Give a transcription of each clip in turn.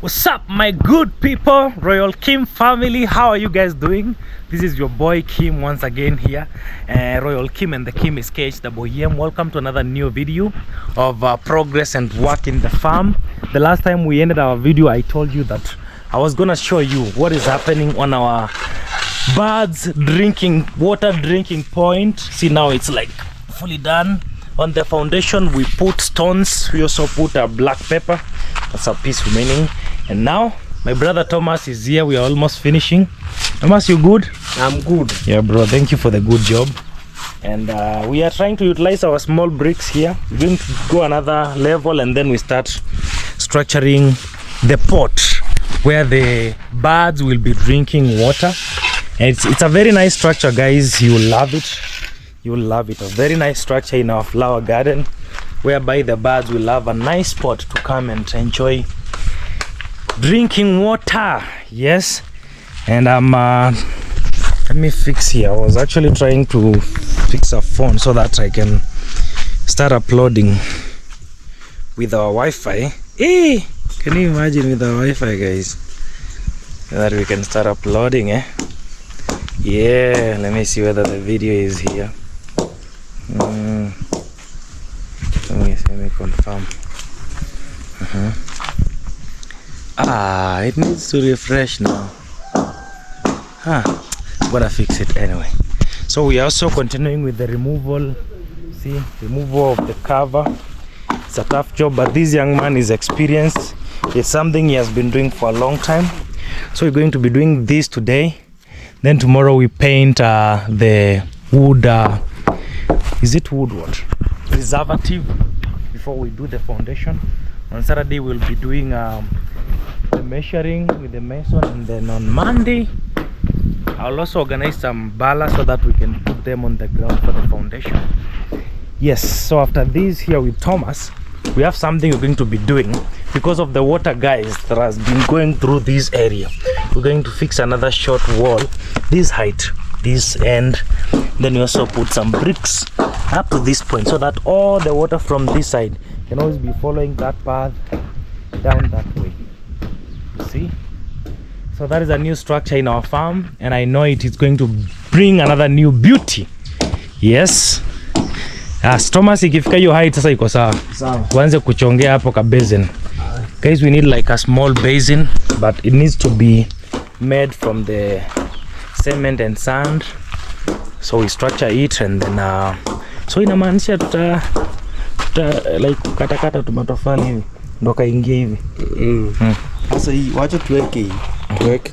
What's up, my good people, Royal Kim family? How are you guys doing? This is your boy Kim once again here, Royal Kim and the Kim is KHWM. Welcome to another new video of progress and work in the farm. The last time we ended our video, I told you that I was gonna show you what is happening on our birds water drinking point. See, now it's like fully done. On the foundation we put stones. We also put a black pepper. That's a piece remaining. And now my brother Thomas is here. We are almost finishing. Thomas, you good? I'm good. Yeah, bro, thank you for the good job. And we are trying to utilize our small bricks here. We're going to go another level and then we start structuring the pot where the birds will be drinking water. And it's a very nice structure, guys. You will love it. You will love it. A very nice structure in our flower garden whereby the birds will have a nice spot to come and enjoy drinking water. Yes. And let me fix here. I was actually trying to fix a phone so that I can start uploading with our Wi-Fi. Hey, can you imagine with our Wi-Fi, guys, so that we can start uploading? Yeah, let me see whether the video is here. Let me confirm. It needs to refresh now. I'm gonna fix it anyway. So we are also continuing with the removal of the cover. It's a tough job, but this young man is experienced. It's something he has been doing for a long time. So we're going to be doing this today. Then tomorrow we paint the wood. Is it wood what? Preservative before we do the foundation. On Saturday we'll be doing the measuring with the mason, and then on Monday I'll also organize some ballast so that we can put them on the ground for the foundation. Yes, so after this here with Thomas, we have something we're going to be doing because of the water, guys, that has been going through this area. We're going to fix another short wall, this height, this end. Then we also put some bricks up to this point so that all the water from this side can always be following that path down that way. You see? So that is a new structure in our farm, and I know it is going to bring another new beauty. Yes. Thomas, ikifika hiyo height sasa iko sawa. Tuanze kuchongea hapo ka basin. Guys, we need like a small basin, but it needs to be made from the cement and sand. So we structure it, and then so inamaanisha tuta like katakata tumatofali hivi ndo kaingia hivi. Sasa hii wacha tuweke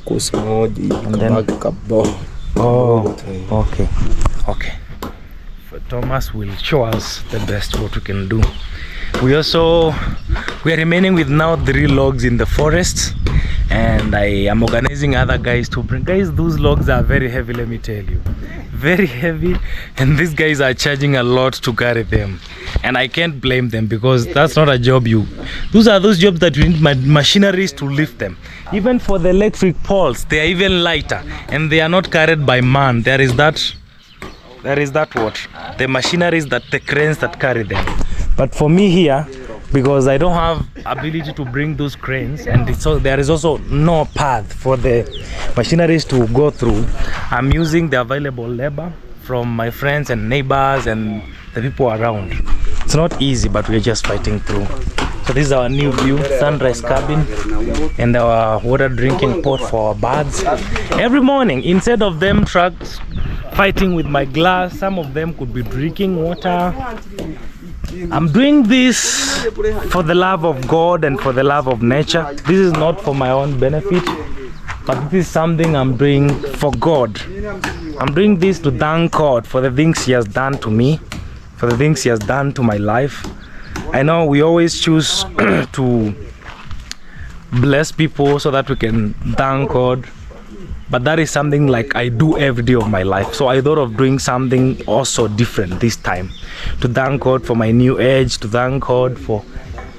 kosi moja hivi kabo. Oh, okay. Thomas will show us the best what we can do. We are remaining with now 3 logs in the forest, and I am organizing other guys to bring. Guys, those logs are very heavy, let me tell you, very heavy, and these guys are charging a lot to carry them, and I can't blame them because that's not a job. Those are those jobs that you need machineries to lift them. Even for the electric poles, they are even lighter, and they are not carried by man. There is that what the machineries, that the cranes that carry them. But for me here, because I don't have ability to bring those cranes, and so there is also no path for the machineries to go through, I'm using the available labor from my friends and neighbors and the people around. It's not easy, but we're just fighting through. So this is our new view, sunrise cabin, and our water drinking pot for our birds. Every morning, instead of them trucks fighting with my glass, some of them could be drinking water. I'm doing this for the love of God and for the love of nature. This is not for my own benefit, but this is something I'm doing for God. I'm doing this to thank God for the things He has done to me, for the things He has done to my life. I know we always choose to bless people so that we can thank God, but that is something like I do every day of my life. So I thought of doing something also different this time, to thank God for my new age, to thank God for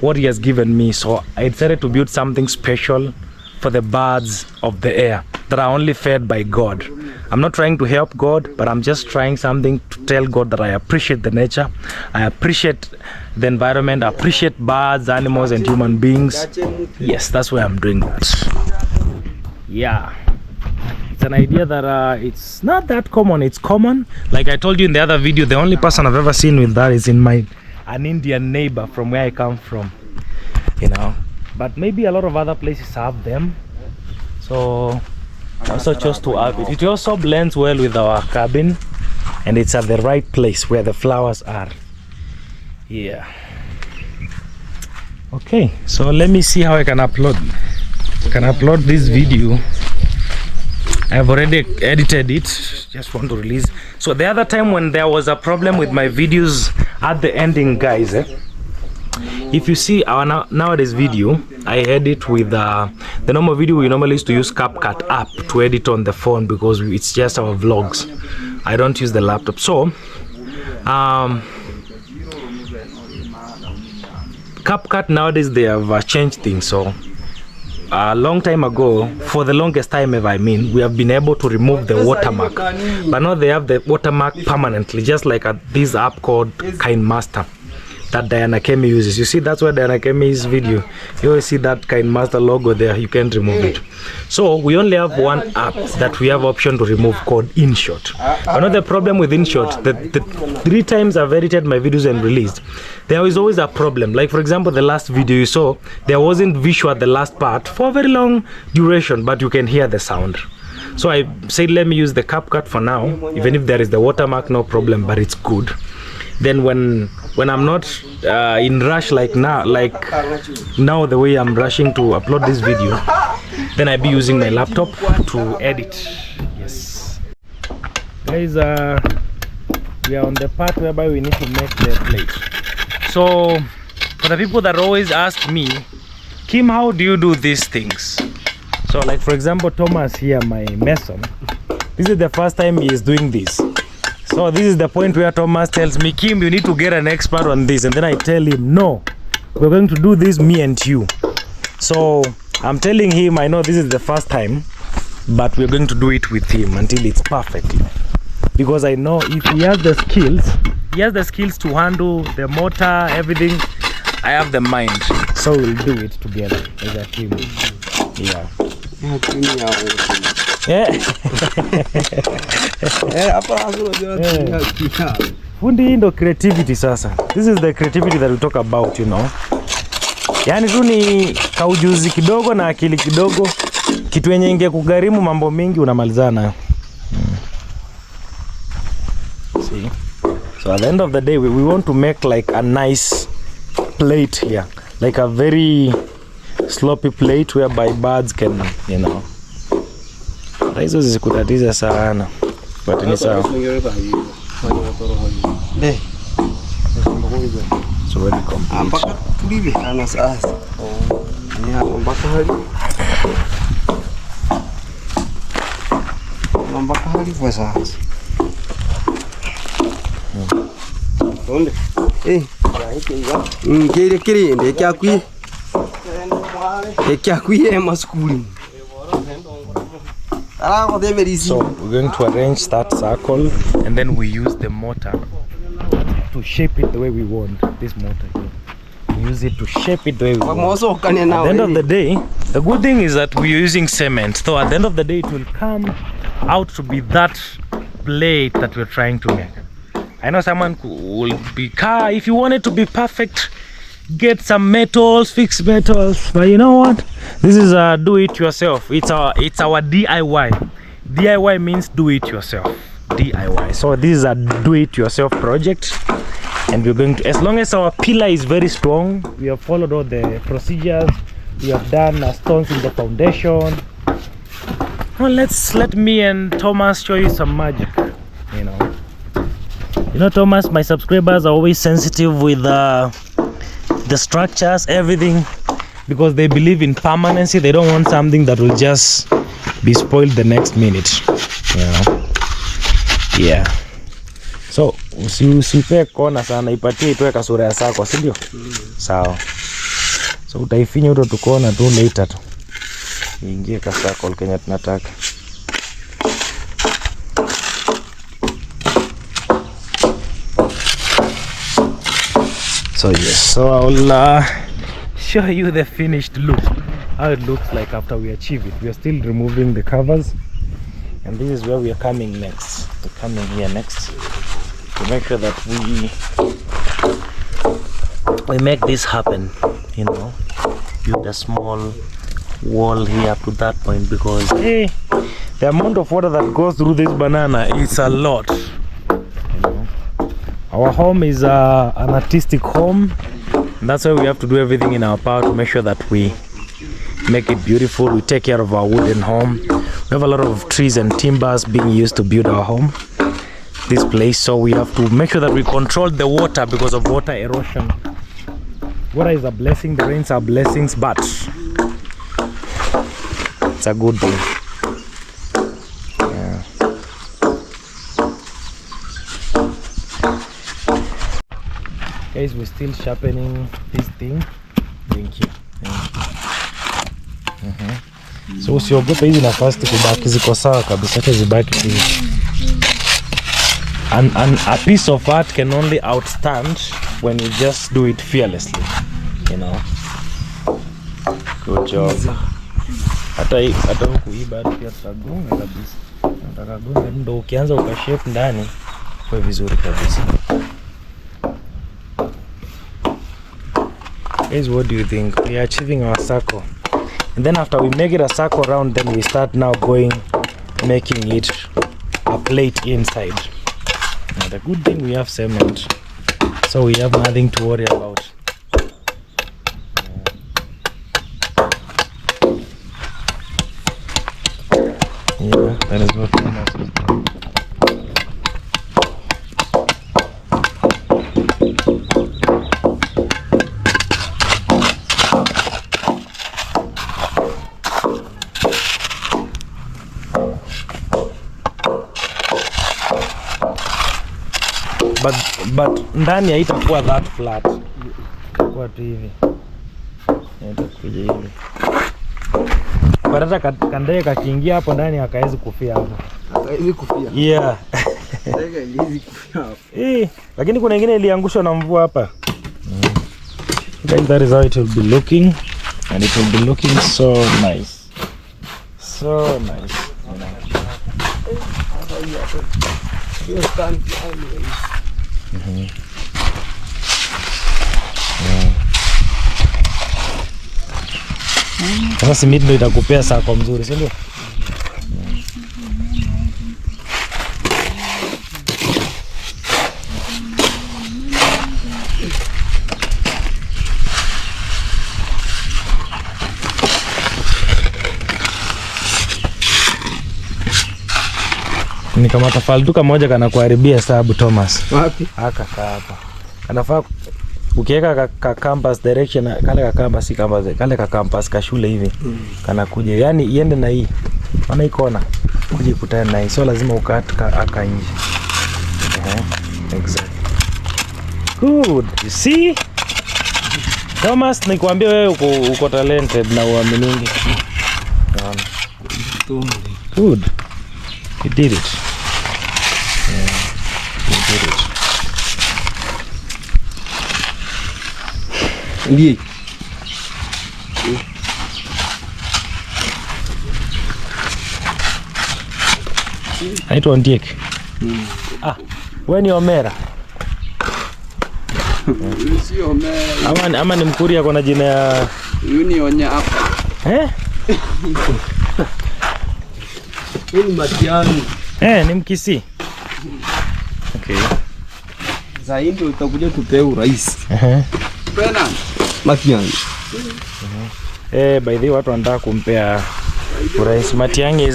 what He has given me. So I decided to build something special for the birds of the air. that are only fed by God. I'm not trying to help God, but I'm just trying something to tell God that I appreciate the nature, I appreciate the environment, I appreciate birds, animals, and human beings. Yes, that's why I'm doing that. Yeah, it's an idea that it's not that common. It's common. Like I told you in the other video, the only person I've ever seen with that is an Indian neighbor from where I come from, you know. But maybe a lot of other places have them, so I also chose to have it. It also blends well with our cabin, and it's at the right place where the flowers are. Yeah. Okay, so let me see how I can upload this video. I've already edited it, just want to release. So the other time when there was a problem with my videos at the ending, guys, if you see our nowadays video, I edit with the normal video we normally used to use CapCut app to edit on the phone, because it's just our vlogs. I don't use the laptop. So CapCut nowadays, they have changed things. So a long time ago, for the longest time ever, I mean, we have been able to remove the watermark, but now they have the watermark permanently, just like this app called KineMaster that Diana Kemi uses. You see, that's where Diana Kemi's video, you always see that KineMaster logo there. You can't remove it. So we only have one app that we have option to remove, called InShot. Another problem with InShot, the 3 times I've edited my videos and released, there is always a problem. Like for example, the last video you saw, there wasn't visual at the last part for a very long duration, but you can hear the sound. So I said, let me use the CapCut for now. Even if there is the watermark, no problem, but it's good. Then when I'm not in rush like now the way I'm rushing to upload this video, then I'll be using my laptop to edit. Yes, guys, we are on the part whereby we need to make the plate. So for the people that always ask me, Kim, how do you do these things? So like for example, Thomas here, my mason, this is the first time he is doing this. So this is the point where Thomas tells me, Kim, you need to get an expert on this. And then I tell him, no, we're going to do this, me and you. So I'm telling him, I know this is the first time, but we're going to do it with him until it's perfect. Because I know if he has the skills, to handle the motor, everything. I have the mind. So we'll do it together as a team. Yeah. Fundi ndo creativity sasa. This is the creativity that we talk about, you know. Yani tu ni kaujuzi kidogo na akili kidogo, kitu yenye inge kugharimu mambo mingi unamalizana. See? So at the end of the day, we want to make like a nice plate here, like a very sloppy plate whereby birds can, you know. Hizo zikutatiza sana, but ni sawa. So very complete. Mpaka tulive ana sasa. Ni hapo mpaka hali kwa sasa. Onde? Kiri ndio kyakwi. Kyakwi maskuli. So we're going to arrange that circle, and then we use the mortar to shape it the way we want. This mortar here, we use it to shape it the way we want. At the end of the day, the good thing is that we're using cement, so at the end of the day it will come out to be that plate that we're trying to make. I know someone will be if you want it to be perfect, get some metals, fix metals, but you know what, this is a do it yourself. It's our DIY. DIY means do it yourself. DIY. So this is a do it yourself project, and we're going to, as long as our pillar is very strong, we have followed all the procedures, we have done stones in the foundation. Well, let me and Thomas show you some magic. You know Thomas, my subscribers are always sensitive with the structures, everything, because they believe in permanency. They don't want something that will just be spoiled the next minute, you know. Yeah, so usipe kona sana, ipatie itoe kasura ya sako, si ndio? Sawa. So utaifinya uto tukona tu later tu ingie ka circle Kenya tunataka. So yes. So I'll show you the finished look, how it looks like after we achieve it. We are still removing the covers, and this is where we are coming next. We're coming here next to make sure that we make this happen, you know, build a small wall here up to that point, because hey, the amount of water that goes through this banana is a lot, you know. Our home is an artistic home, and that's why we have to do everything in our power to make sure that we make it beautiful. We take care of our wooden home. We have a lot of trees and timbers being used to build our home, this place, so we have to make sure that we control the water because of water erosion. Water is a blessing, the rains are blessings, but it's a good thing. Yeah. Guys, we're still sharpening this thing. Thank you. So usiogope hizi nafasi kubaki ziko sawa kabisa, hata zibaki hivi. A piece of art can only outstand when you just do it fearlessly, you know. Good job. Hata hukuiba pia tutagonga kabisa. Nataka gonga ndo ukianza ukashape ndani kwa vizuri kabisa. Guys, what do you think? We are achieving our circle. And then after we make it a circle round, then we start now making it a plate inside. Now the good thing, we have cement, so we have nothing to worry about. Yeah, that is what Thomas is doing. But ndani haitakuwa that flat. Kwa tu hivi. Itakuja hivi. Kwa hata kandege kakiingia hapo ndani hakaezi kufia hapo. Hakaezi kufia. Yeah. Ndege haiwezi kufia hapo. Lakini kuna nyingine iliangushwa na mvua hapa. Guys, that is how it will be looking, and it will be looking so nice. So nice. Sasa simiti ndio itakupea sako mzuri, si ndio? Ni kama tafalduka moja kana kuharibia sababu Thomas. Wapi? Haka hapa. Anafaa ukiweka ka campus direction, kale ka campus si campus, kale ka campus ka shule hivi. Kana kuja, yani iende na hii. Maana iko na kuja kutana na hii. So lazima ukata aka nje. Exactly. Good. You see? Thomas, nikwambia wewe uko talented na uaminingi. Good. You did it. Yeah, you did it. Ndiye. Aitwa Ndiek. Wewe ni Omera. Si Omera. Ama ni Mkuria kwa jina ya Yuni onya hapa. Ni Matiani. Ni Mkisi. Okay. Zaidi utakuja tupe urais. Bena Matiani. By the way, watu wanataka kumpea urais. Matiang'i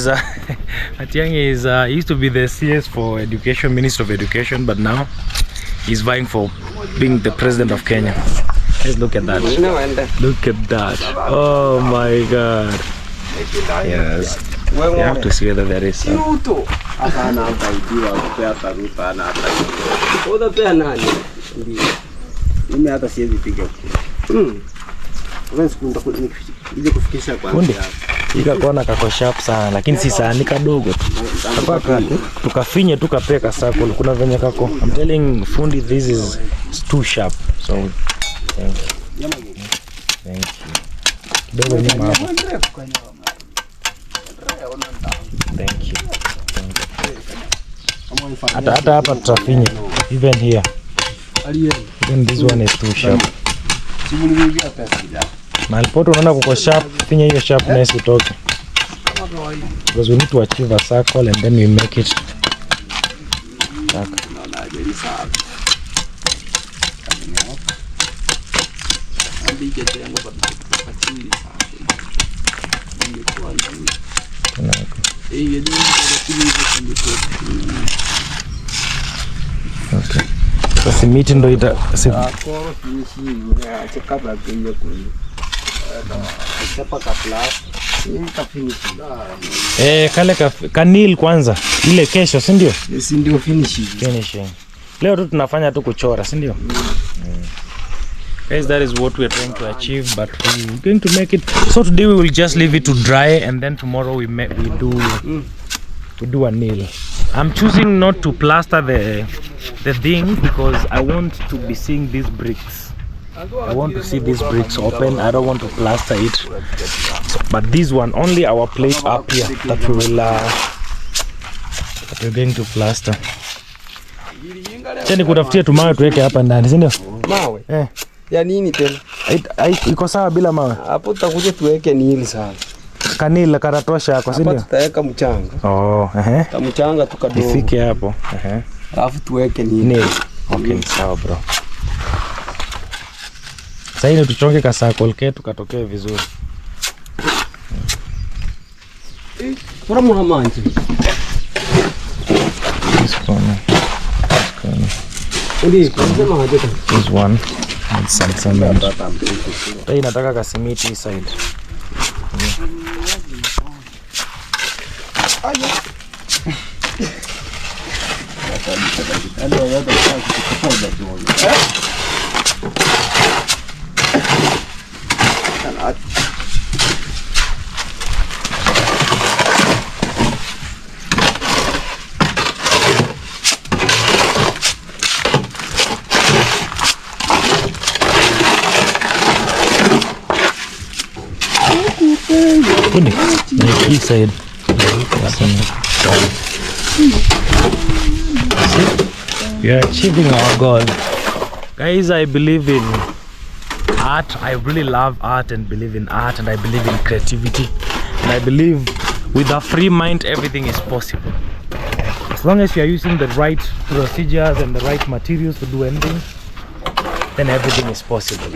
is he used to be the CS for Education, Minister of Education, but now he's vying for being the President of Kenya. Let's look at that. Look at that. Oh my God. Yes. You have to see whether there is some. Ika kona kako sharp sana, lakini si sana, ni kadogo tu. Tukafinye tukapeka circle. Kuna venye kako. I'm telling fundi, this is too sharp. So Thank you. Thank you. Kidogo nyuma hapo. Thank you. Hata hapa tutafinya. Even here. Even this one is too sharp. Malpoto unaona kuko sharp, finya hiyo sharpness utoke. Because we need to achieve a circle and then we make it. Okay. So simiti ndo ita kale kanil kwanza ile kesho si ndio? Si ndio finishing. Leo tu tunafanya tu kuchora si ndio? Guys, that is what we are trying to achieve, but we're going to make it. So today we will just leave it to dry, and then tomorrow we do a nail. I'm choosing not to plaster the thing because I want to be seeing these bricks. I want to see these bricks open. I don't want to plaster it. So, but this one only our plate up here that we will that we're going to plaster. Cheni kutafutia tumawe tuweke hapa ndani, si ndio? Mawe? Ya nini tena? Iko sawa bila mawe? Hapo tutakuja tuweke nili sana. Kanila karatosha yako, si ndio? Hapo tutaweka mchanga. Oh, Mchanga tukadogo. Ifike hapo. Alafu tuweke nili. Okay, sawa bro. Sasa ile tuchonge ka circle ketu katokee vizuri. Bora mwana manje. This one with some cement. Hii nataka kasimiti side. This side. We are achieving our goal. Guys, I believe in art. I really love art and believe in art, and I believe in creativity. And I believe with a free mind everything is possible. As long as you are using the right procedures and the right materials to do anything, then everything is possible.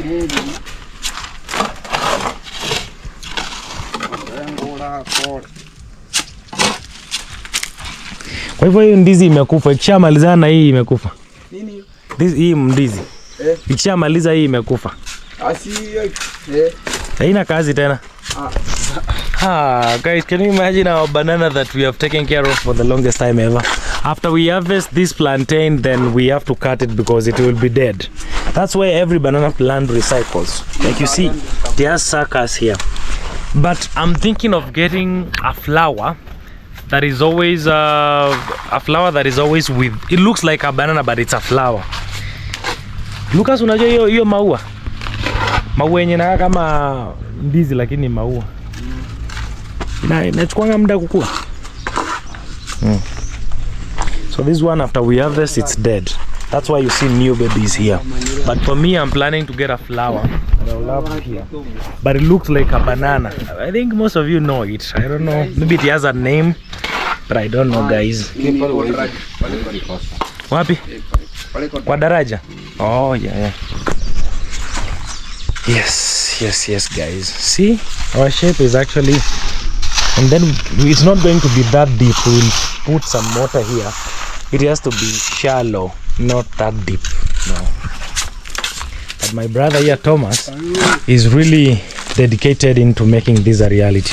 Kwa hivyo hii ndizi imekufa, ikishamalizana na hii imekufa. Nini? Hii ndizi. Ikishamaliza hii imekufa. Haina kazi tena. Guys, can you imagine our banana that we have taken care of for the longest time ever? After we harvest this plantain, then we have to cut it because it will be dead. That's why every banana plant recycles. Like you see, there are suckers here. But I'm thinking of getting a flower that is always with, it looks like a banana but it's a flower. Lucas, unajua hiyo maua? Maua yenye na kama ndizi lakini maua. Inachukuanga muda kukua. So this one after we harvest it's dead. That's why you see new babies here. But for me, I'm planning to get a flower that I'll love here. But it looks like a banana. I think most of you know it. I don't know. Maybe it has a name, but I don't know, guys. Wapi? Kwa daraja? Oh, yeah. Yes, guys. See? Our shape is actually... And then it's not going to be that deep. We'll put some water here. It has to be shallow, not that deep. No. But my brother here, Thomas, is really dedicated into making this a reality.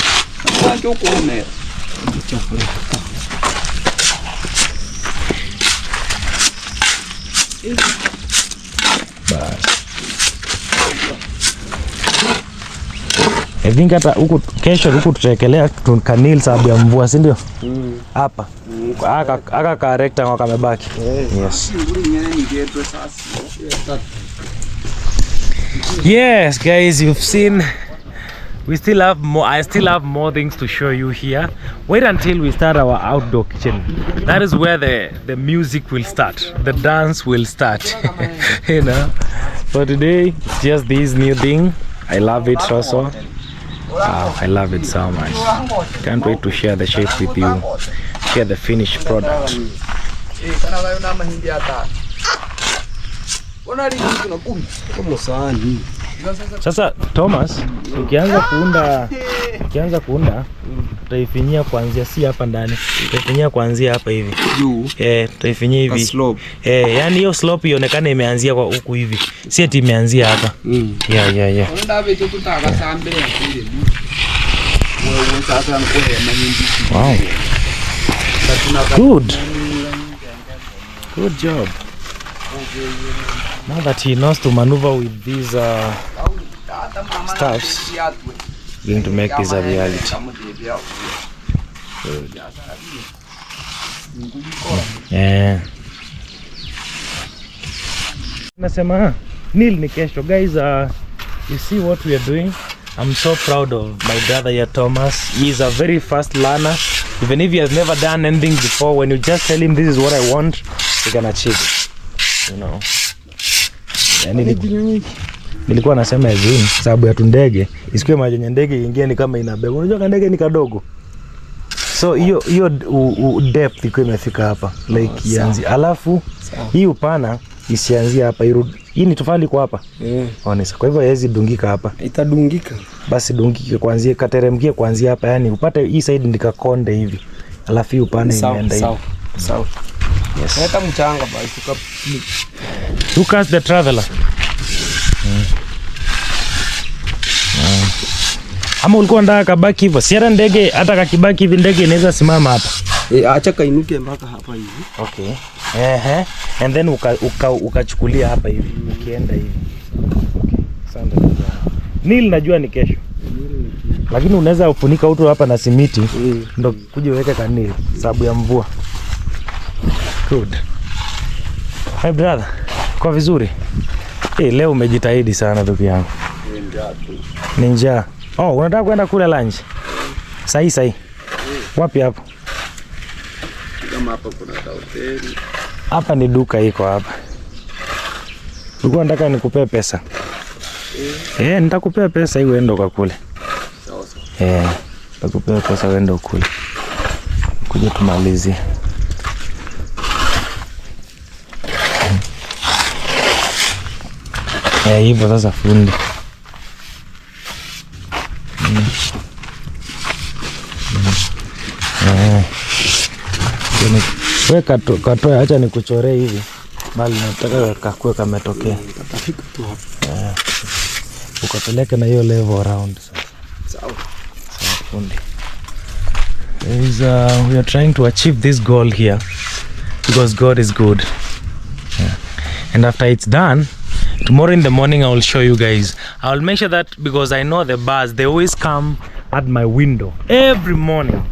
I think hata huku kesho huku tutaekelea kanil sababu ya mvua, si ndio? Hapa. Aka corrector kwa kamebaki. Yes. Yes, guys, you've seen. We still have more. I still have more things to show you here. Wait until we start our outdoor kitchen. That is where the music will start. The dance will start. You know. For today, it's just this new thing. I love it also. Wow, I love it so much. Can't wait to share the shape with you. Share the finished product. Sasa Thomas, ukianza kuunda tutaifinyia kuanzia si hapa ndani. Tutaifinyia kuanzia hapa hivi. Tutaifinyia hivi. Yani hiyo slope ionekane imeanzia kwa huku hivi. Si eti imeanzia hapa. Yeah. Wow. Good job. Now that he knows to maneuver with these stuffs, going to make this a reality. Good. Yeah. Nasema Neil ni kesho. Guys, you see what we are doing? I'm so proud of my brother here, Thomas. He is a very fast learner. Even if he has never done anything before, when you just tell him this is what I want, he can achieve it. You know. Nilikuwa nasema hivi, sababu ya ndege isikuwe maji ya ndege ingie ni kama inabeba. Unajua ndege ni kadogo. So hiyo depth iko imefika hapa like ianzi. Alafu hii upana isianzie hapa irudi. Hii ni tofali kwa hapa. Honest. Kwa hivyo haiwezi dungika hapa. Itadungika. Basi dungike kuanzia kateremkie kuanzia hapa, yani upate hii side ndikakonde hivi. Alafu hii upana inaenda hivi. Sawa. Yes. Hata mchanga basi Lucas the traveler. Ama ulikuwa ndaka kabaki hivyo. Siara ndege hata kakibaki hivi ndege inaweza simama hapa. Acha kainuke mpaka hapa hivi. Okay. And then ukachukulia hapa hivi. Ukienda hivi. Okay. Asante. Neil najua ni kesho. Lakini unaweza ufunika utu hapa na simiti. Ndio kuja uweke kanili sababu ya mvua. Good. Hi brother. Kwa vizuri. Leo umejitahidi sana ndugu yangu. Ni njaa. Oh, unataka kwenda kula lunch? Sahi. Wapi hapo? Kama hapa kuna hoteli. Hapa ni duka iko hapa. Ulikuwa unataka nikupee pesa? Nitakupea pesa hiyo uende ukakule. Sawa. Nitakupea pesa uende ukule. Kuja tumalizie. Hivyo sasa fundi. Weka katoe, acha nikuchoree hivi. Bali nataka kakue kametokea. Katafika tu hapa. Ukapeleke na hiyo level around sasa. Sawa fundi. We are trying to achieve this goal here because God is good. And after it's done, tomorrow in the morning I will show you guys. I will make sure that, because I know the birds, they always come at my window every morning.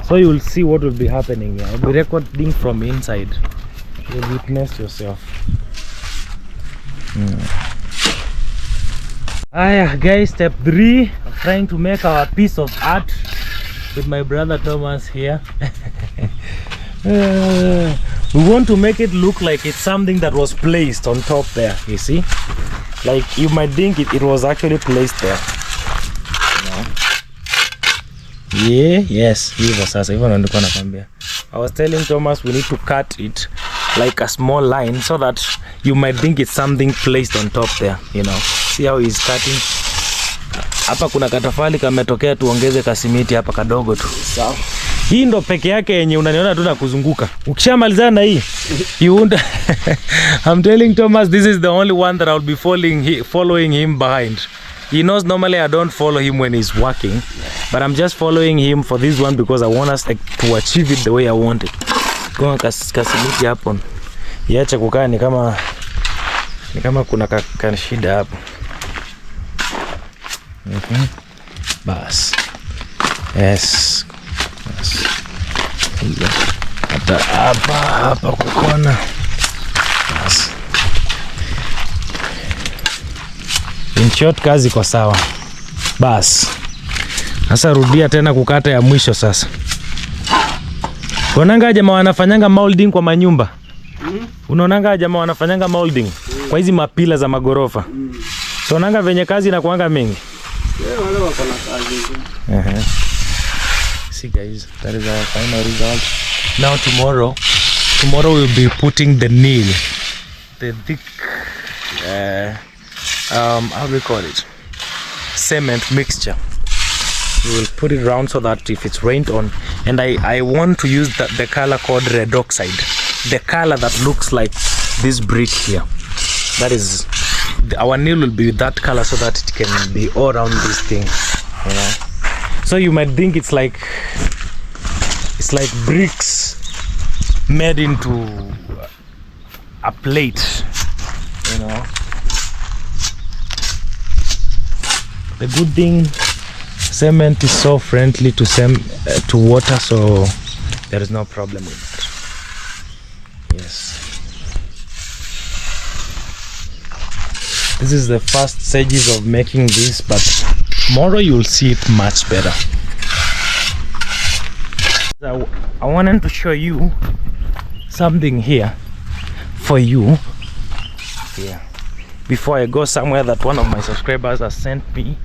So you will see what will be happening here. I will be recording from inside. You will witness yourself. Guys, step 3. I'm trying to make our piece of art with my brother Thomas here. We want to make it look like it's something that was placed on top there, you see? Like you might think it was actually placed there. Yes, I was telling Thomas we need to cut it like a small line so that you might think it's something placed on top there, you know. See how he's cutting? Hapa kuna katafali kametokea, tuongeze kasimiti hapa kadogo tu. Sawa. Hii ndo peke yake yenye unaniona tu na kuzunguka. Ukishamalizana na hii, I'm telling Thomas this is the only one that I'll be following him behind. He knows normally I don't follow him when he's working, but I'm just following him for this one because I want us to achieve it the way I want it. Kwa kasimiti hapo. Iache kukaa ni kama kuna shida hapo. Bas. Yes. Hapa kukona. Bas. short kazi kwa sawa. Bas. Sasa rudia tena kukata ya mwisho sasa. Unaonanga jamaa wanafanyanga molding kwa manyumba? Unaonanga jamaa wanafanyanga molding kwa hizi mapila za magorofa? So unaonanga venye kazi inakuanga mingi? Wale wako na kazi. See guys, that is our final result. Now tomorrow we'll be putting the nail, the thick how do we call it, cement mixture. We will put it around so that if it's rained on, and I want to use the color called red oxide, the color that looks like this brick here. That is our nail will be that color so that it can be all around this thing, you know. So you might think it's like bricks made into a plate, you know. The good thing, cement is so friendly to water, so there is no problem with that. Yes. This is the first stages of making this, but tomorrow you will see it much better. I wanted to show you something here for you. Yeah. Before I go somewhere, that one of my subscribers has sent me,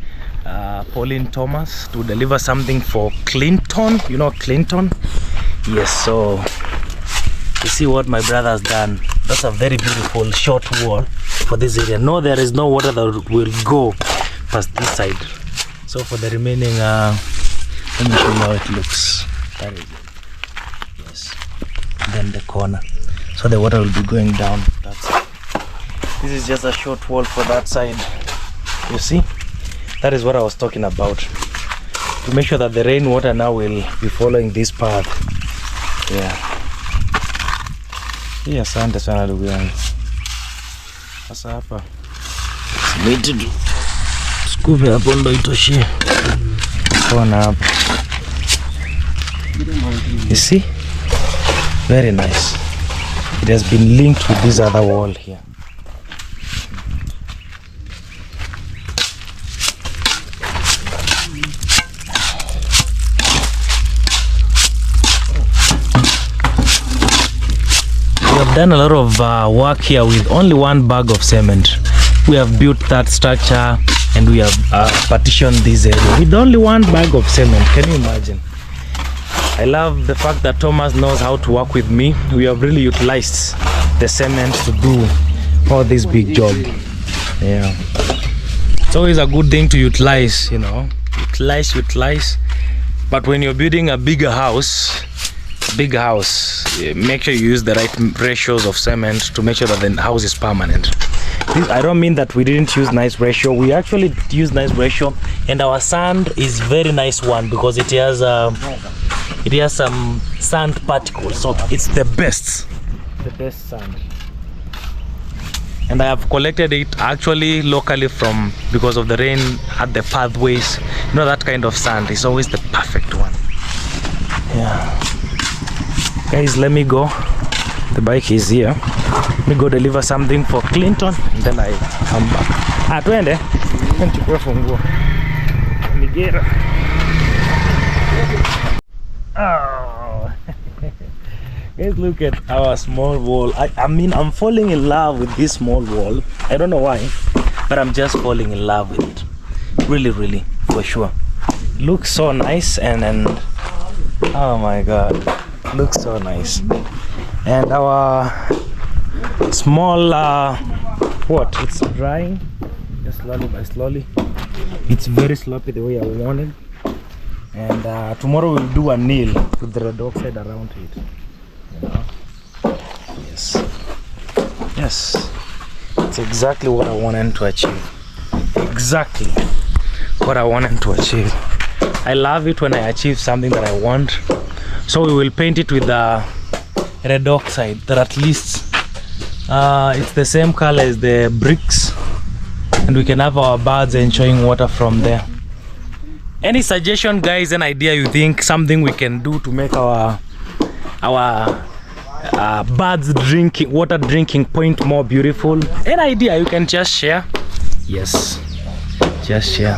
Pauline Thomas, to deliver something for Clinton. You know Clinton? Yes. So you see what my brother has done. That's a very beautiful short wall for this area. No, there is no water that will go past this side. So for the remaining, let me show you how it looks. That is it. Yes. And then the corner. So the water will be going down. That's it. This is just a short wall for that side. You see? That is what I was talking about. To make sure that the rainwater now will be following this path. Yeah. Yeah, asante sana ndugu yangu. Sasa hapa simiti skupe hapo ndo itoshie. Kona hapo. You see? Very nice. It has been linked with this other wall here. We have done a lot of work here with only one bag of cement. We have built that structure and we have partitioned this area with only one bag of cement. Can you imagine? I love the fact that Thomas knows how to work with me. We have really utilized the cement to do all this big job. Yeah. It's always a good thing to utilize, you know. Utilize. But when you're building a big house, make sure you use the right ratios of cement to make sure that the house is permanent. I don't mean that we didn't use nice ratio. We actually used nice ratio, and our sand is very nice one because it has some sand particles, so it's the best sand. And I have collected it actually locally from, because of the rain at the pathways, you know, that kind of sand is always the perfect one. Yeah. Guys, let me go. The bike is here. Let me go deliver something for Clinton and then I come back. Twende. Nichukue funguo. Nigera. Oh. Guys, look at our small wall. I mean, I'm falling in love with this small wall. I don't know why, but I'm just falling in love with it. Really, for sure. Looks so nice and oh my god, looks so nice. And our small it's drying just slowly by slowly. It's very sloppy the way I wanted. And tomorrow we'll do a nail with the red oxide around it, you know. Yes, it's exactly what I wanted to achieve. I love it when I achieve something that I want. So we will paint it with the red oxide that at least it's the same color as the bricks, and we can have our birds enjoying water from there. Any suggestion, guys? An idea you think, something we can do to make our birds drinking point more beautiful? An idea you can just share. Yes, just share.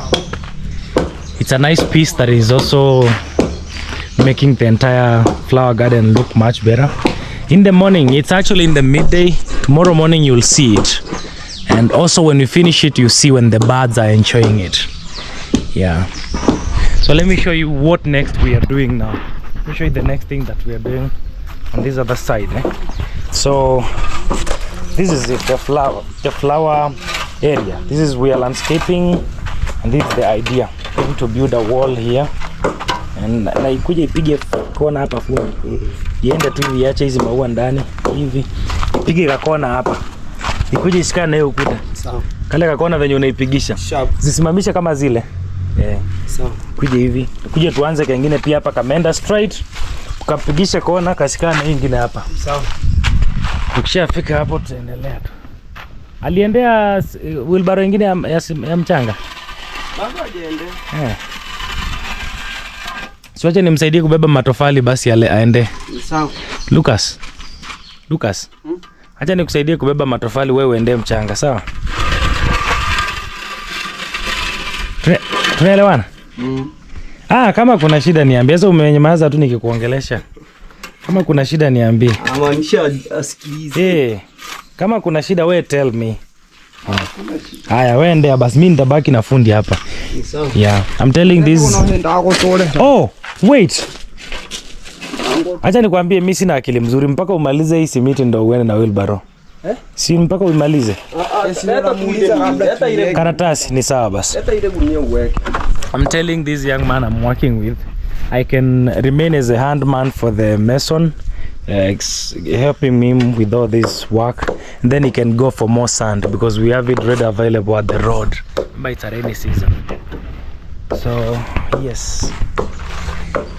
It's a nice piece that is also making the entire flower garden look much better. In the morning, it's actually in the midday. Tomorrow morning you'll see it, and also when we finish it, you see when the birds are enjoying it. Yeah, so let me show you what next we are doing now. Let me show you the next thing that we are doing on this other side, So this is it, the flower area. This is we are landscaping, and this is the idea. We're going to build a wall here, and na ikuje ipige kona hapa fundi. Iende tu hivi, acha hizi maua ndani hivi. Ipige ka kona hapa. Ikuje ishikane na hiyo ukuta. Sawa. Kale ka kona venye unaipigisha. Zisimamisha kama zile. Sawa. Kuje hivi. Kuje tuanze kingine pia hapa kamenda straight. Ukapigisha kona kashikana na nyingine hapa. Sawa. Ukishafika hapo tutaendelea tu. Aliendea wheelbarrow nyingine ya mchanga. Bado hajaendea. Siwache nimsaidie kubeba matofali basi aende. Sawa. Lucas. Acha nikusaidie kubeba matofali, wewe uende mchanga, sawa? Tunaelewana? Kama kuna shida niambie. Sasa umenyamaza tu nikikuongelesha. Kama kuna shida niambie. Amaanisha asikilize. Kama kuna shida wewe tell me. Haya, wewe endea basi, mimi nitabaki na fundi hapa. Yeah, I'm telling this. Oh, wait. Acha nikwambie mimi sina akili mzuri mpaka umalize hii simiti ndio uende na wheelbarrow. Si mpaka umalize. Karatasi ni sawa basi. I'm telling this young man I'm working with, I can remain as a handman for the mason, helping him with all this work, and then he can go for more sand because we have it ready available at the road. But it's a rainy season. So, yes.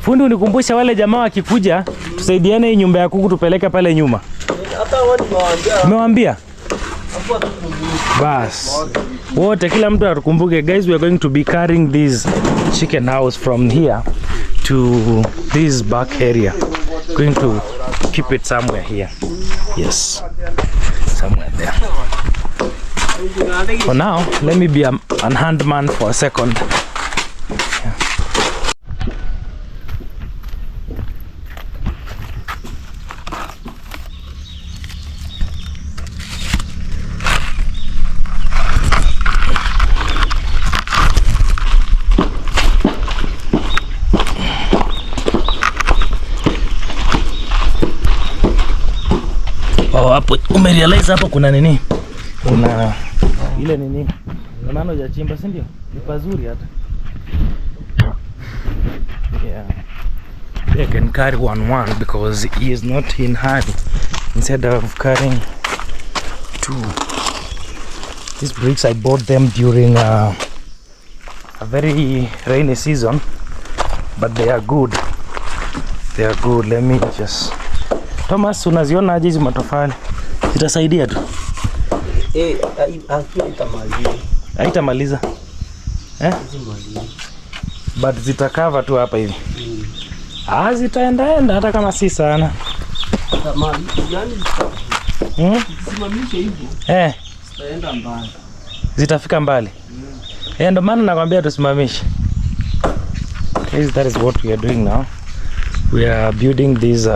Fundi, unikumbusha wale jamaa wakikuja tusaidiane hii nyumba ya kuku tupeleke pale nyuma. Hata wao nimewaambia. Bas. Wote kila mtu atukumbuke, guys, we are going to be carrying this chicken house from here to this back area. Going to keep it somewhere here. Yes. Somewhere there. For now, let me be a handman for a second. Hapo umerealize hapo kuna nini? Kuna ile nini? Unaona hujachimba, si ndio? Ni pazuri hata. Yeah. They can carry one because he is not in hurry. Instead of carrying two. These bricks I bought them during a very rainy season, but they are good. They are good. Let me just Thomas, unaziona aje hizi matofali? Zitasaidia tu. Haitamaliza. But zitakava tu hapa hivi. Zitaenda hata kama si sana. Simamisha hivyo. Zitaenda mbali. Zitafika mbali. Ndio maana nakwambia tusimamishe. Okay, that is what we are doing now. We are building this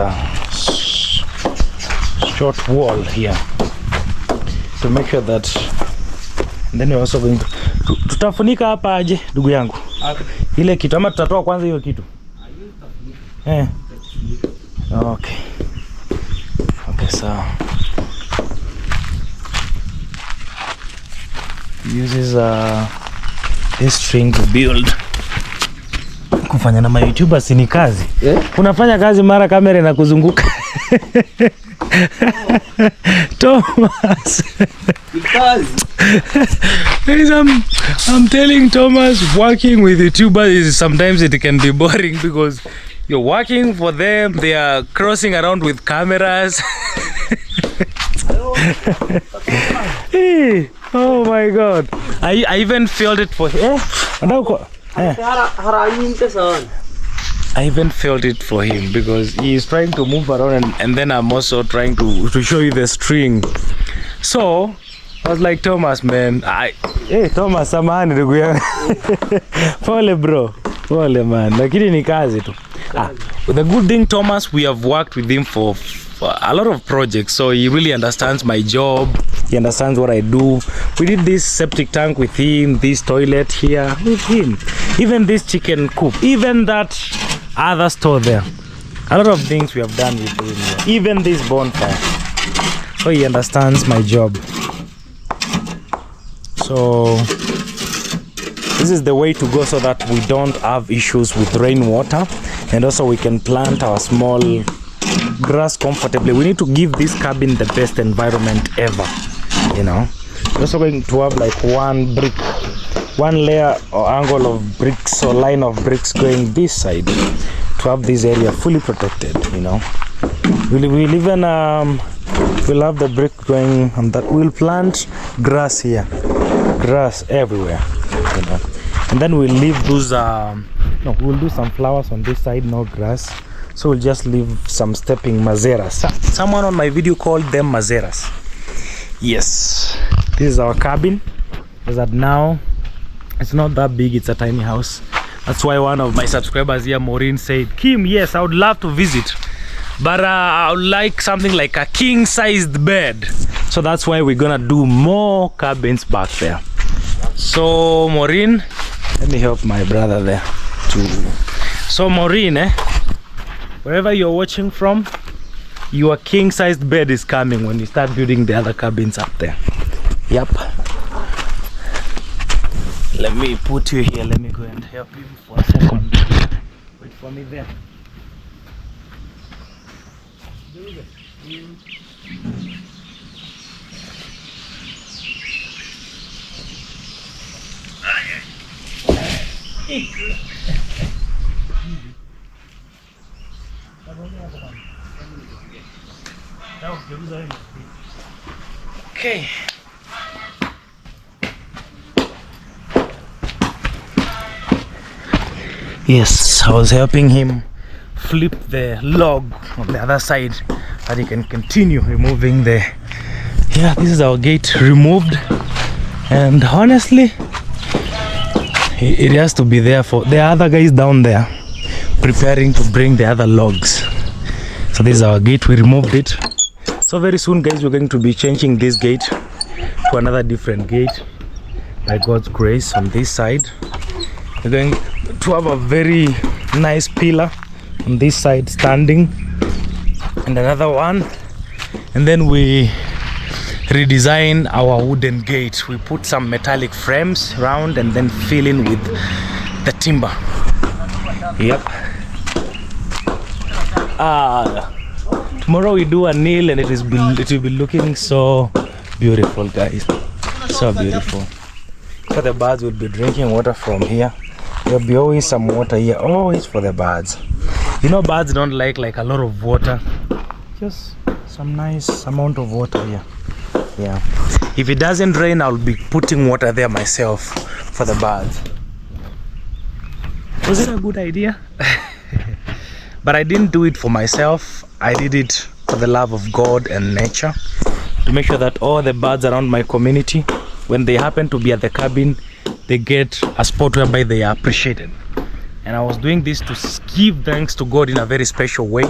short wall here to make sure that, and then we're also going to tutafunika hapa aje ndugu yangu ile kitu, ama tutatoa kwanza hiyo kitu. Okay, so uses this string to build. Kufanya na YouTubers ni kazi. Unafanya kazi mara kamera na kuzunguka. Thomas. I'm telling Thomas, working with YouTubers is sometimes it can be boring because you're working for them, they are crossing around with cameras. Oh my God. I even felt it for him. I even felt it for him because he is trying to move around and then I'm also trying to show you the string. So I was like, Thomas, man. Hey, Thomas, samahani ndugu yangu. Pole bro. Pole man. Lakini ni kazi tu. The good thing, Thomas, we have worked with him for a lot of projects, so he really understands my job. He understands what I do. We did this septic tank with him, this toilet here with him, even this chicken coop, even that other store there. A lot of things we have done with him here. Even this bonfire. So he understands my job. So this is the way to go, so that we don't have issues with rainwater, and also we can plant our small grass comfortably. We need to give this cabin the best environment ever, you know. We're also going to have like one layer or angle of bricks or line of bricks going this side to have this area fully protected, you know. We'll even we'll have the brick going on that. We'll plant grass here, grass everywhere, you know. And then we'll leave those no, we'll do some flowers on this side, no grass. So we'll just leave some stepping mazeras. Someone on my video called them mazeras. Yes, this is our cabin. Is that now it's not that big, it's a tiny house. That's why one of my subscribers here, Maureen, said, Kim, yes, I would love to visit, but I would like something like a king-sized bed. So that's why we're gonna do more cabins back there. So Maureen, let me help my brother there too. So Maureen, wherever you're watching from, your king-sized bed is coming when you start building the other cabins up there. Yep. Let me put you here. Let me go and help you for a second. Wait for me there. Okay. Yes, I was helping him flip the log on the other side, but he can continue removing the... Yeah, this is our gate removed, and honestly, it has to be there for the other guys down there preparing to bring the other logs. So this is our gate, we removed it. So very soon, guys, we're going to be changing this gate to another different gate by God's grace. On this side, we're going to have a very nice pillar on this side standing, and another one, and then we redesign our wooden gate. We put some metallic frames around and then fill in with the timber. Yep. Tomorrow we do a nail, and it will be looking so beautiful, guys. So beautiful. So the birds will be drinking water from here. There'll be always some water here, always for the birds. You know, birds don't like a lot of water. Just some nice amount of water here. Yeah. If it doesn't rain, I'll be putting water there myself for the birds. Was it a good idea? But I didn't do it for myself. I did it for the love of God and nature, to make sure that all the birds around my community, when they happen to be at the cabin, they get a spot whereby they are appreciated. And I was doing this to give thanks to God in a very special way,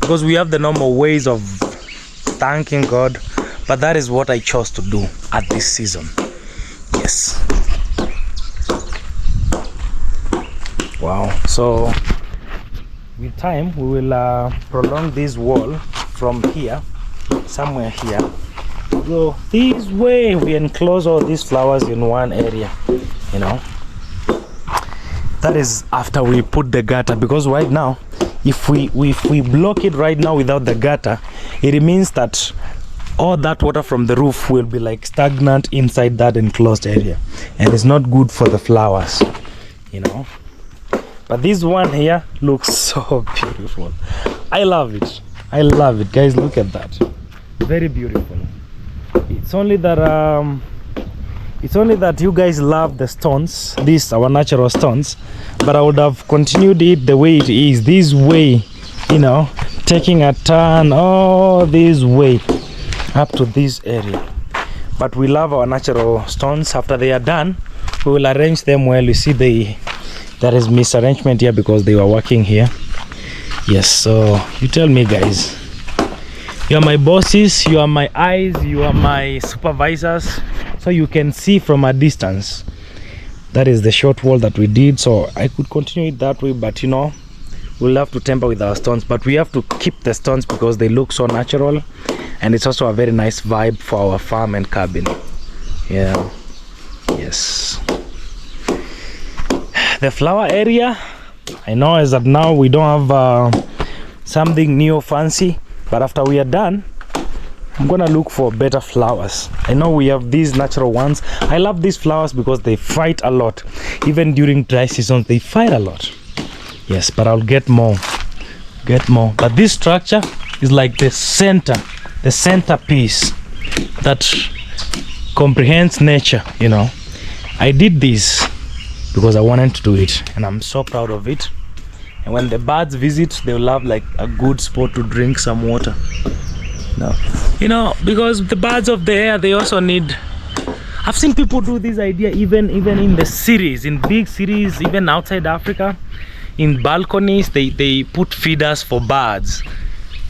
because we have the normal ways of thanking God, but that is what I chose to do at this season. Yes. Wow. So with time we will prolong this wall from here, somewhere here, go this way. We enclose all these flowers in one area, you know. That is after we put the gutter, because right now if we block it right now without the gutter, it means that all that water from the roof will be like stagnant inside that enclosed area, and it's not good for the flowers, you know. But this one here looks so beautiful. I love it. I love it, guys. Look at that. Very beautiful. It's only that you guys love the stones, these our natural stones, but I would have continued it the way it is, this way, you know, taking a turn all this way up to this area. but we love our natural stones. After they are done, we will arrange them well. You see there is misarrangement here because they were working here. Yes, so you tell me, guys. You are my bosses, you are my eyes, you are my supervisors, so you can see from a distance. That is the short wall that we did, so I could continue it that way, but you know, we'll have to temper with our stones, but we have to keep the stones because they look so natural, and it's also a very nice vibe for our farm and cabin. Yeah, yes. The flower area, I know as of now we don't have something new fancy, but after we are done, I'm gonna look for better flowers. I know we have these natural ones. I love these flowers because they fight a lot. Even during dry seasons, they fight a lot. Yes, but I'll get more. But this structure is like the centerpiece that comprehends nature, you know. I did this because I wanted to do it, and I'm so proud of it. And when the birds visit, they'll have like a good spot to drink some water. No, you know, because the birds of the air, they also need. I've seen people do this idea even in the cities, in big cities, even outside Africa, in balconies they put feeders for birds.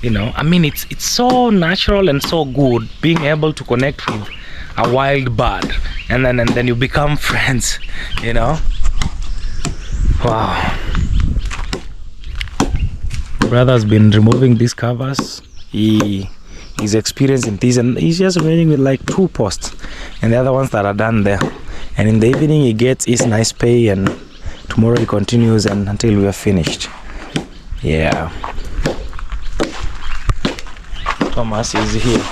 You know, I mean, it's so natural and so good being able to connect with a wild bird, and then you become friends, you know. Wow. Brother's been removing these covers. He's experienced in this, and he's just remaining with like 2 posts and the other ones that are done there. And in the evening he gets his nice pay, and tomorrow he continues and until we are finished. Yeah. Thomas is here.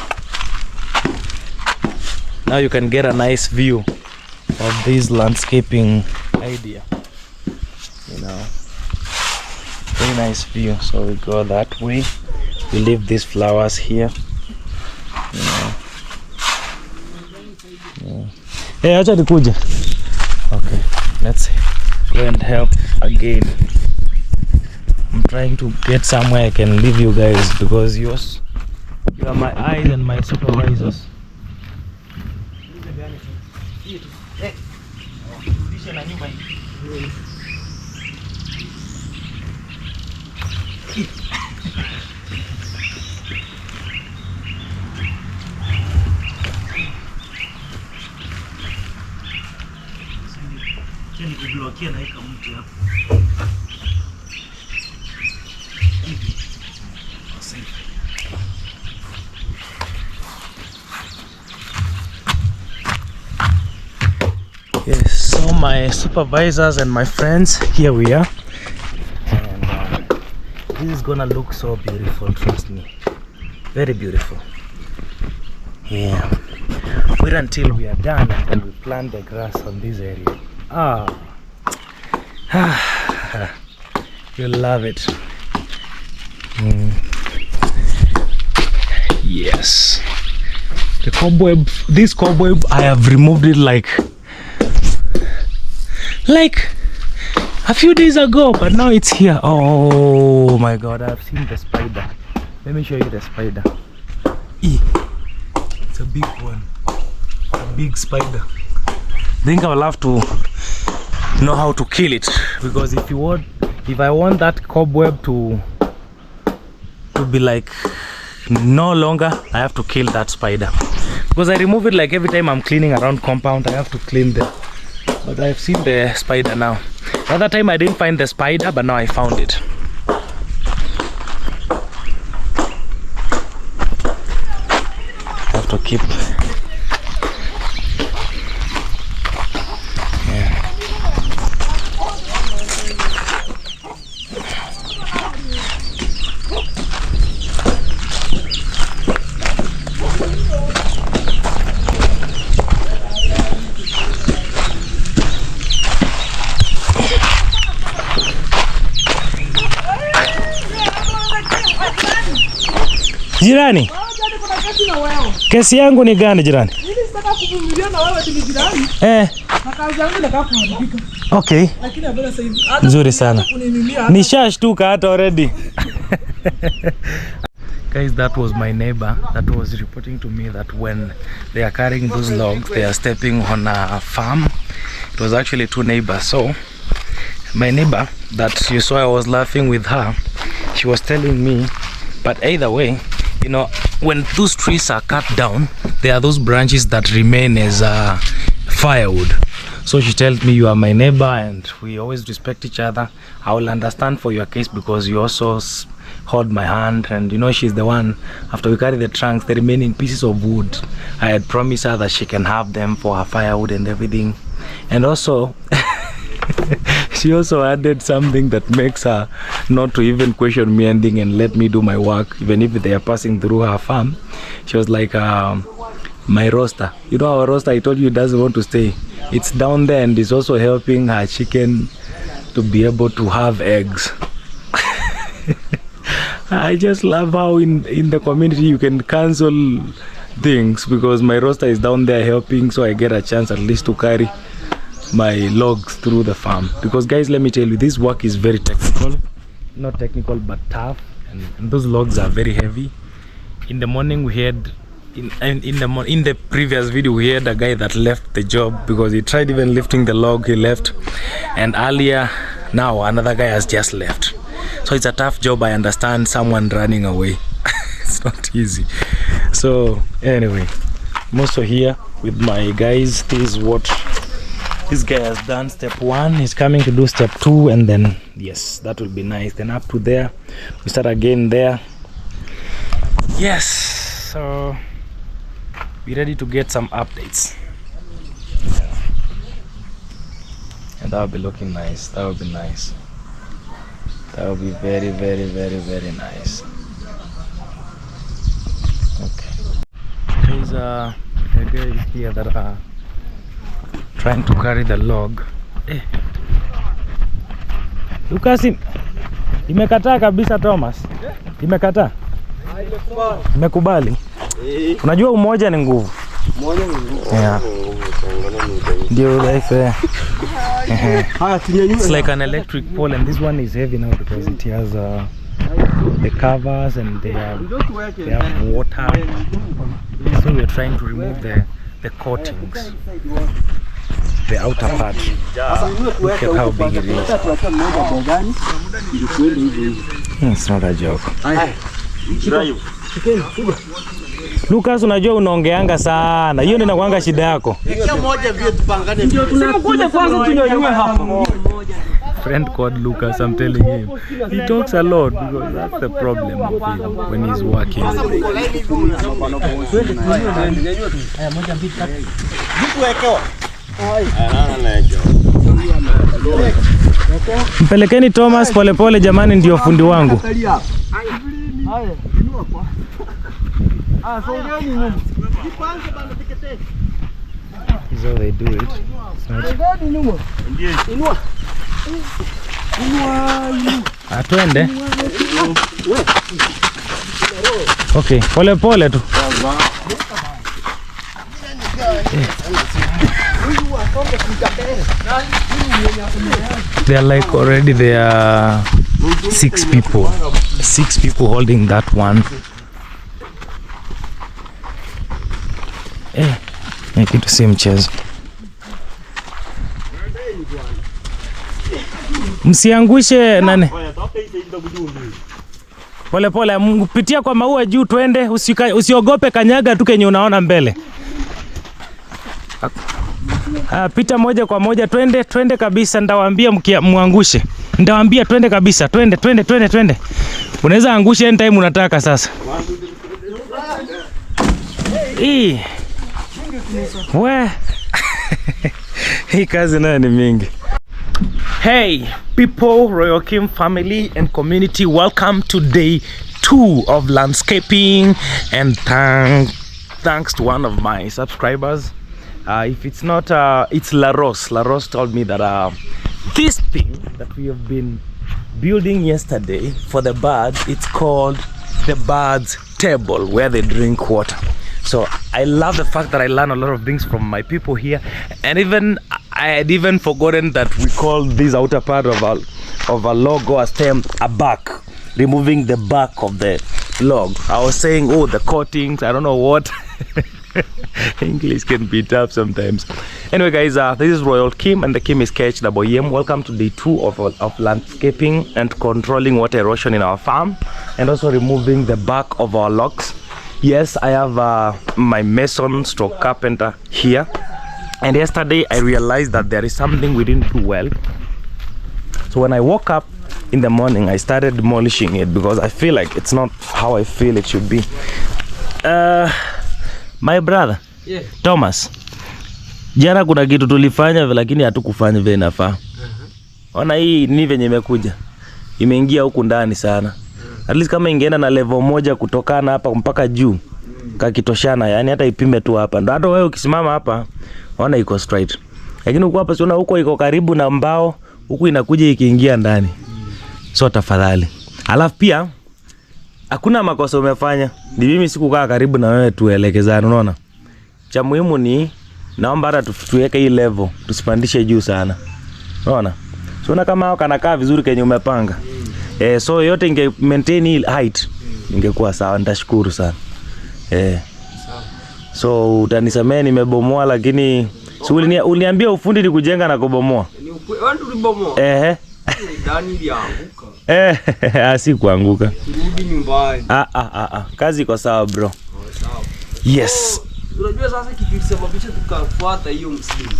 Now you can get a nice view of this landscaping idea. You know, very nice view. So we go that way. We leave these flowers here. You know. Yeah. Hey, acha nikuje. Okay, let's go and help again. I'm trying to get somewhere I can leave you guys because you are my eyes and my supervisors. Yes, so my supervisors and my friends, here we are, and this is gonna look so beautiful, trust me, very beautiful. Yeah, wait until we are done and then we plant the grass on this area. You'll love it. Yes, the cobweb, this cobweb, I have removed it like a few days ago, but now it's here. Oh my god, I've seen the spider. Let me show you the spider. It's a big one, a big spider. I think I will have to know how to kill it, because if I want that cobweb to be like no longer, I have to kill that spider, because I remove it like every time I'm cleaning around compound. I have to clean them. But I've seen the spider now. The other time I didn't find the spider, but now I found it. I have to keep. Jirani, kesi yangu ni gani jirani? Okay. Nzuri sana. Nishashtuka hata already. Guys, that was my neighbor that was reporting to me that when they are carrying those logs, they are stepping on a farm. It was actually two neighbors. So my neighbor that you saw, I was laughing with her, she was telling me, but either way, you know, when those trees are cut down, there are those branches that remain as firewood. So she tells me, you are my neighbor and we always respect each other. I will understand for your case because you also hold my hand, and you know, she's the one, after we carry the trunks, the remaining pieces of wood, I had promised her that she can have them for her firewood and everything. And also she also added something that makes her not to even question me ending and let me do my work, even if they are passing through her farm. She was like, my roaster, you know, our roaster, I told you, it doesn't want to stay. It's down there and it's also helping her chicken to be able to have eggs. I just love how in the community you can cancel things, because my roaster is down there helping, so I get a chance at least to carry my logs through the farm. Because guys, let me tell you, this work is very technical. Not technical but tough, and those logs are very heavy. In the morning we had in the previous video we had a guy that left the job because he tried even lifting the log, he left. And earlier now another guy has just left. So it's a tough job. I understand someone running away. It's not easy. So anyway, I'm also here with my guys. This is what this guy has done. Step 1, he's coming to do step 2, and then yes, that will be nice. Then up to there, we start again there. Yes, so be ready to get some updates. Yeah. And that will be looking nice. That will be nice. That will be very, very, very, very nice. Okay. There's a guy here that are trying to carry the log. Lucas, imekataa kabisa Thomas. Imekataa. Imekubali. Unajua umoja ni nguvu. Umoja ni nguvu. Yeah. It's like an electric pole, and this one is heavy now because it has the covers and they have water. So we are trying to remove the coatings, the outer part. Look at how big it is. It's not a joke. Lucas, unajua unaongeanga sana. Hiyo ndio inakuanga shida yako. Friend called Lucas, I'm telling him. He talks a lot because that's the problem with him when he's working. Mpelekeni Thomas pole pole jamani, ndio fundi wangu. Is how they do it. Atwende. Okay, pole pole tu. They are like already there are 6 people. 6 people holding that one. Kitu si mchezo. Msiangushe nane. Pole pole, mpitia kwa maua juu twende, usiogope, kanyaga tu kenye unaona mbele. Pita moja kwa moja, twende kabisa, ndawaambia muangushe. Ndawaambia twende kabisa, twende. Unaweza angusha anytime unataka sasa. We. Hii kazi nayo ni mingi. Hey people, Relocating family and community, welcome to day 2 of landscaping, and thanks to one of my subscribers. If it's not, it's Laros. Laros told me that this thing that we have been building yesterday for the birds, it's called the birds table where they drink water. So I love the fact that I learn a lot of things from my people here, and even I had even forgotten that we call this outer part of a log or a stem a bark, removing the bark of the log. I was saying, oh, the coatings, I don't know what. English can be tough sometimes. Anyway, guys, this is Royal Kim, and the Kim is KHWM. Welcome to day 2 of landscaping and controlling water erosion in our farm, and also removing the back of our logs. Yes, I have my mason stroke carpenter here, and yesterday I realized that there is something we didn't do well. So when I woke up in the morning, I started demolishing it because I feel like it's not how I feel it should be. My brother, yeah. Thomas, jana kuna kitu tulifanya lakini hatukufanya vile inafaa. Ona hii ni venye imekuja. Imeingia huku ndani sana. At least kama ingeenda na level moja kutokana hapa mpaka juu, kakitoshana, yani hata ipime tu hapa. Ndio hata wewe ukisimama hapa, ona iko straight. Lakini huko hapa siona huko iko karibu na mbao, huku inakuja ikiingia ndani. So tafadhali. Alafu pia hakuna makosa umefanya. Ni mimi sikukaa karibu na wewe tuelekezane, unaona? Cha muhimu ni naomba hata tuweke hii level, tusipandishe juu sana. Unaona? So kama hao kanakaa vizuri kenye umepanga. So yote inge maintain hii height ingekuwa sawa, nitashukuru sana. So utanisamea nimebomoa, lakini si uliniambia ufundi ni kujenga na kubomoa. Ni watu ulibomoa. Ndani ilianguka. Si kuanguka. Rudi nyumbani. Kazi iko sawa bro. Sawa. Yes. Unajua sasa kitu kilisababisha tukafuata hiyo msimu.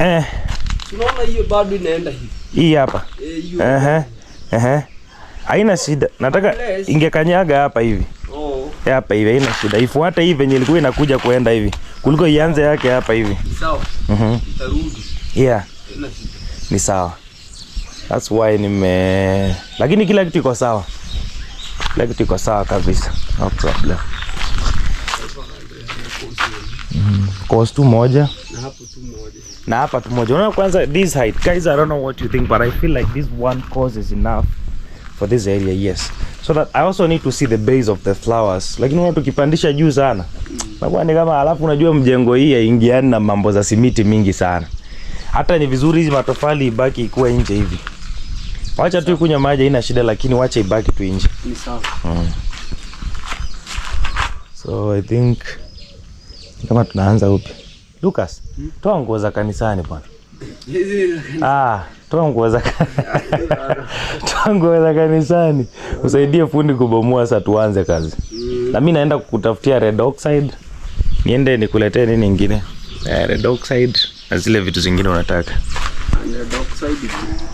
Unaona hiyo bado inaenda hivi. Hii hapa. Hiyo. Haina shida. Nataka ingekanyaga hapa hivi. Hapa hivi haina shida. Ifuate hivi venye ilikuwa inakuja kuenda hivi. Kuliko ianze yake hapa hivi. Sawa. Itarudi. Yeah. Ni sawa. That's why lakini kila kitu iko sawa. Kila kitu iko sawa kabisa. No problem. Cost tu moja. Na hapa tu moja. Unaona kwanza this height. Guys, I don't know what you think, but I feel like this one course is enough for this area, yes. So that I also need to see the base of the flowers. Lakini unaona tukipandisha juu sana. Nakuwa ni kama alafu unajua mjengo hii yaingiana na mambo za simiti mingi sana. Hata ni vizuri hizi matofali ibaki ikuwa nje hivi. Wacha tu kunywa maji haina shida, lakini wacha ibaki tu nje. Ni sawa. So I think kama tunaanza upya. Lucas, toa nguo za kanisani bwana. Toa nguo za kanisani. Usaidie fundi kubomoa sasa tuanze kazi. Na mimi naenda kukutafutia red oxide. Niende nikuletee nini nyingine? Red oxide na zile vitu zingine unataka.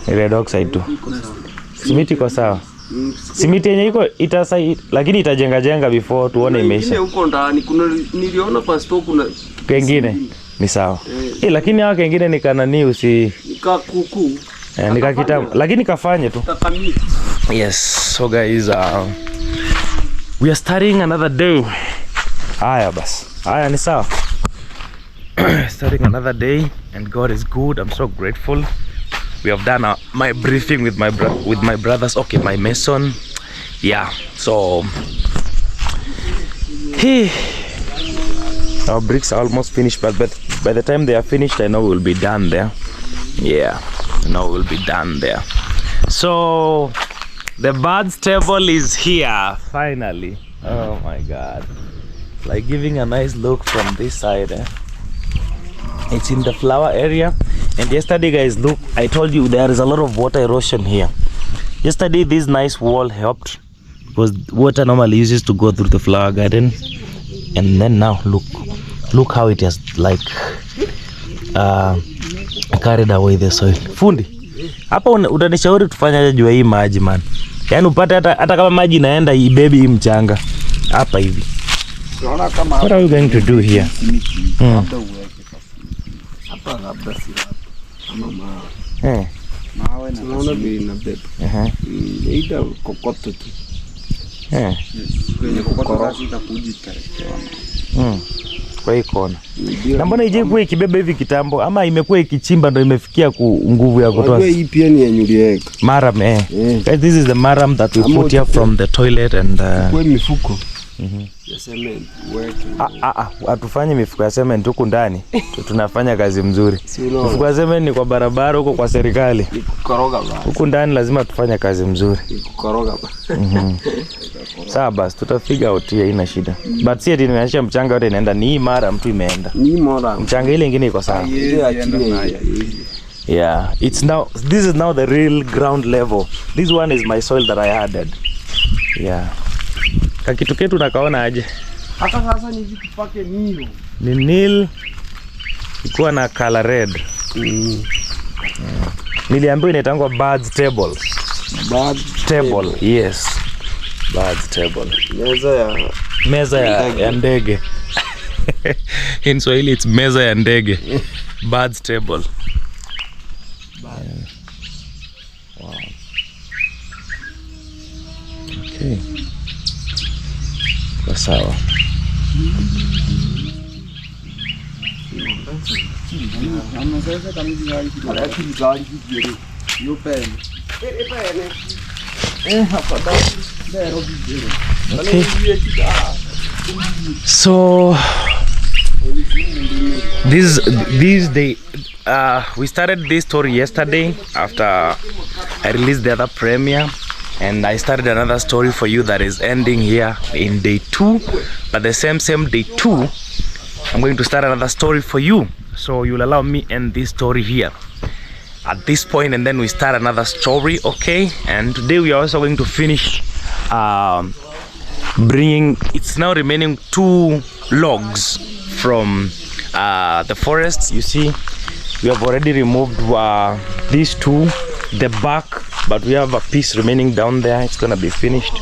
Red oxide tu. Simiti iko sawa. Simiti yenye iko lakini itajenga before tuone imeisha. Ile huko ndani niliona kwa stock kuna kengine ni sawa. Lakini hao kengine ni kanani nikakuku. Nikakitamu lakini kafanye tu. Yes, so guys, we are starting another day. Haya basi. Haya ni sawa. Starting another day, and God is good. I'm so grateful. We have done my briefing with my brothers. Okay, my mason. Yeah. So our bricks are almost finished, but by the time they are finished, I know we'll be done there. Yeah, I know we'll be done there. So the birds table is here finally. Oh my God! Like giving a nice look from this side. It's in the flower area, and yesterday, guys, look, I told you there is a lot of water erosion here. Yesterday this nice wall helped because water normally uses to go through the flower garden, and then now look how it has like carried away the soil. Fundi, hapa utanishauri tufanye juu hii maji man. Yaani upate hata kama maji inaenda ibebe hii mchanga hapa hivi. What are you going to do here? Hapa labda si hapa. Mawe na unaona bei na bebe. Ida kokoto tu. Kwenye kokoto basi itakuji tarekewa. Kwa hiyo kona. Na mbona ije kuwa ikibeba hivi kitambo ama imekuwa ikichimba ndo imefikia nguvu ya kutoa? Hii pia ni nyulieka. Maram Guys, this is the maram that we put here from the toilet and kwa mifuko. Ya cement hatufanye mifuko ya cement huku ndani. Tunafanya kazi mzuri. Mifuko ya cement ni kwa barabara huko kwa serikali. Kukoroga basi. Huku ndani lazima tufanye kazi mzuri. Kukoroga basi. Sawa basi tutafigure out hiyo, ina shida. But si eti nimeacha mchanga yote inaenda, ni hii mara mtu imeenda. Ni mara. Mchanga ile nyingine iko sawa. Yeah, this is now the real ground level. This one is my soil that I added. Yeah. Kakitu ketu nakaona aje? Hata sasa ni vitu pake nilo. Ni nil ikuwa na color red. Niliambiwa inaitangwa birds table. Birds table. Yes. Birds table. Meza ya ndege. In Swahili it's meza ya ndege. Birds table. Wow. Okay. Kwa sawa. Okay. So we started this story yesterday after I released the other premiere, and I started another story for you that is ending here in day 2, but the same day 2 I'm going to start another story for you, so you'll allow me end this story here at this point, and then we start another story. Okay, and today we are also going to finish bringing, it's now remaining 2 logs from the forest. You see, we have already removed these 2, the bark, but we have a piece remaining down there. It's gonna be finished.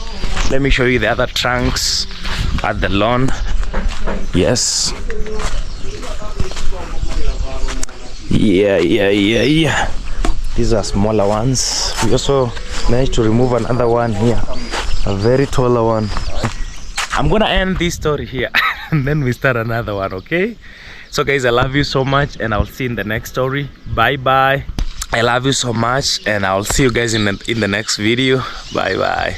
Let me show you the other trunks at the lawn. Yes. Yeah. These are smaller ones. We also managed to remove another one here, a very taller one. I'm gonna end this story here and then we start another one. Okay, so guys, I love you so much and I'll see you in the next story. Bye bye. I love you so much and I'll see you guys in the next video. Bye bye.